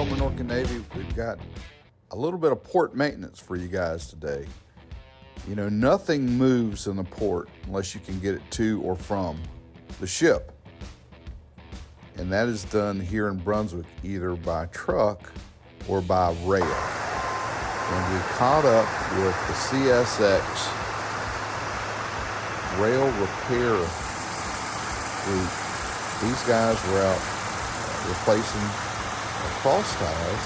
Well, Minorcan Navy, we've got a little bit of port maintenance for you guys today. You know, nothing moves in the port unless you can get it to or from the ship. And that is done here in Brunswick either by truck or by rail. And we caught up with the CSX rail repair group. These guys were out replacing cross ties,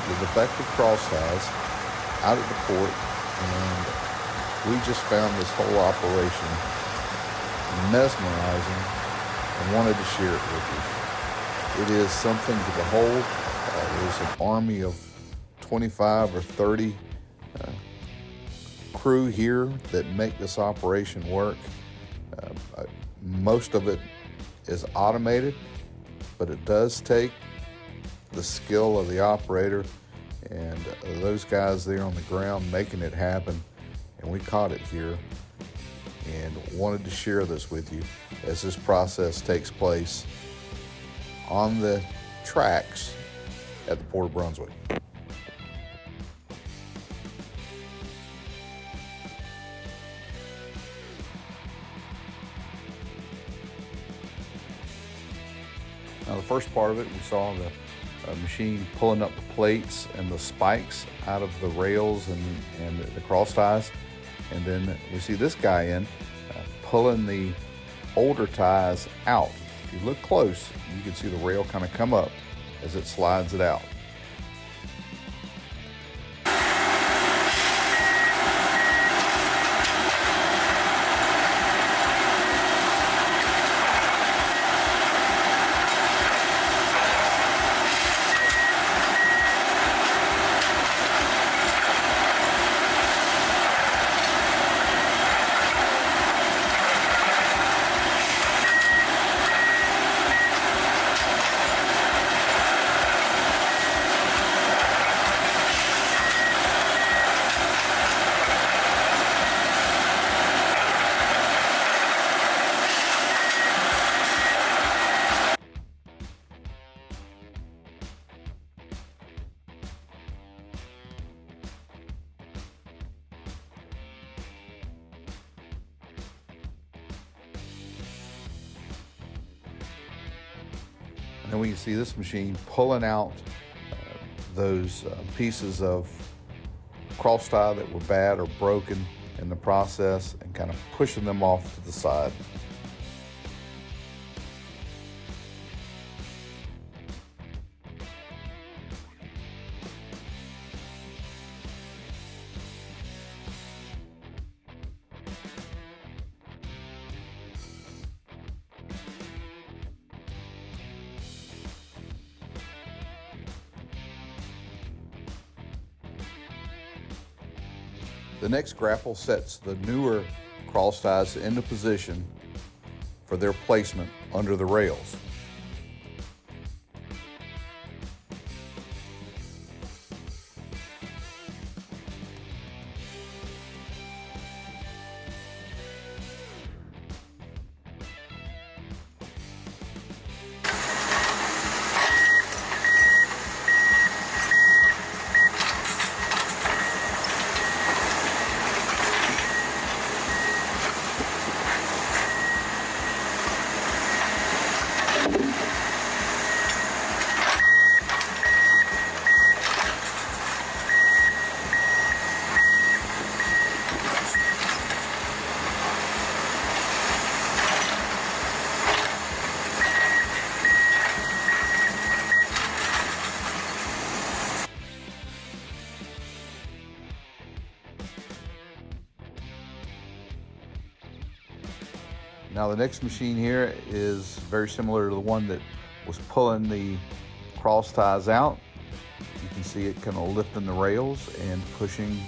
the defective cross ties, out at the port, and we just found this whole operation mesmerizing and wanted to share it with you. It is something to behold. There's an army of 25 or 30 crew here that make this operation work. Most of it is automated, but it does take the skill of the operator and those guys there on the ground making it happen. And we caught it here and wanted to share this with you as this process takes place on the tracks at the Port of Brunswick. Now the first part of it, we saw the machine pulling up the plates and the spikes out of the rails and the cross ties. And then we see this guy pulling the older ties out. If you look close, you can see the rail kind of come up as it slides it out. And then we can see this machine pulling out those pieces of cross tie that were bad or broken in the process and kind of pushing them off to the side. The next grapple sets the newer cross ties into position for their placement under the rails. Now the next machine here is very similar to the one that was pulling the cross ties out. You can see it kind of lifting the rails and pushing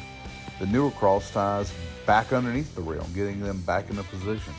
the newer cross ties back underneath the rail, getting them back into position.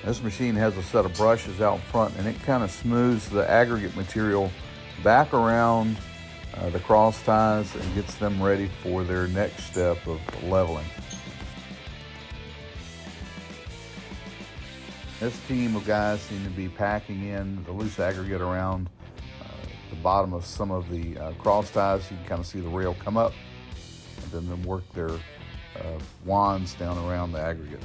This machine has a set of brushes out front, and it kind of smooths the aggregate material back around the cross ties and gets them ready for their next step of leveling. This team of guys seem to be packing in the loose aggregate around the bottom of some of the cross ties. You can kind of see the rail come up and then work their wands down around the aggregate.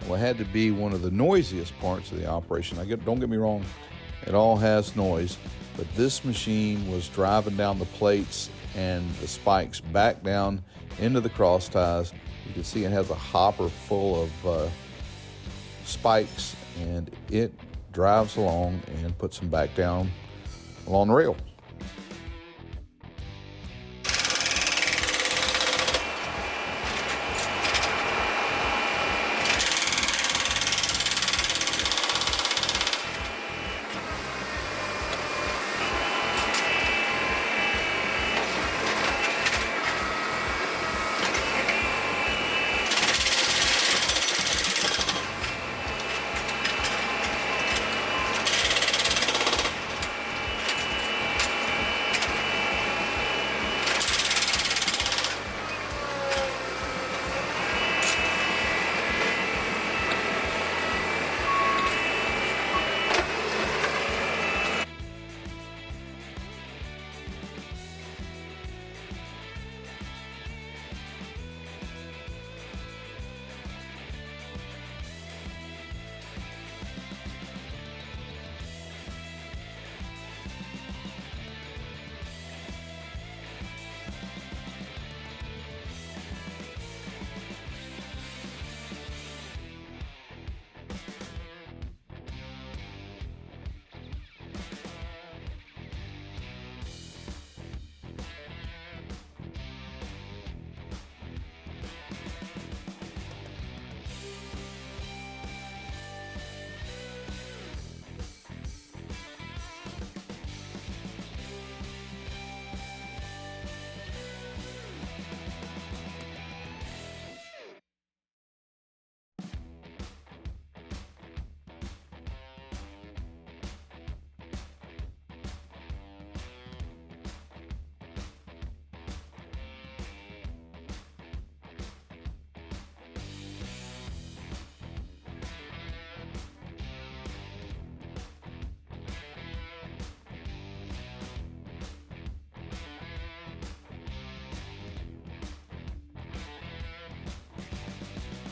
Well, it had to be one of the noisiest parts of the operation. Don't get me wrong, it all has noise, but this machine was driving down the plates and the spikes back down into the cross ties. You can see it has a hopper full of spikes, and it drives along and puts them back down along the rail.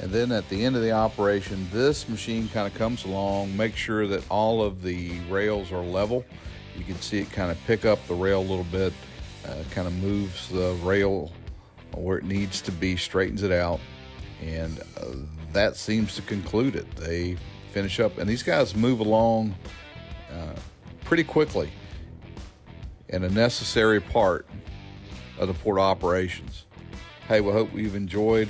And then at the end of the operation, this machine kind of comes along, makes sure that all of the rails are level. You can see it kind of pick up the rail a little bit, kind of moves the rail where it needs to be, straightens it out, and that seems to conclude it. They finish up, and these guys move along pretty quickly in a necessary part of the port operations. Hey, we hope you've enjoyed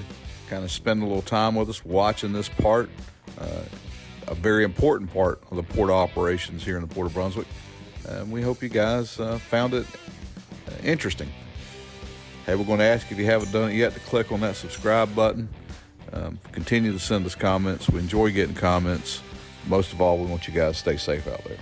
kind of spending a little time with us watching this part, a very important part of the port operations here in the Port of Brunswick. We hope you guys found it interesting. Hey, we're going to ask if you haven't done it yet to click on that subscribe button. Continue to send us comments. We enjoy getting comments. Most of all, we want you guys to stay safe out there.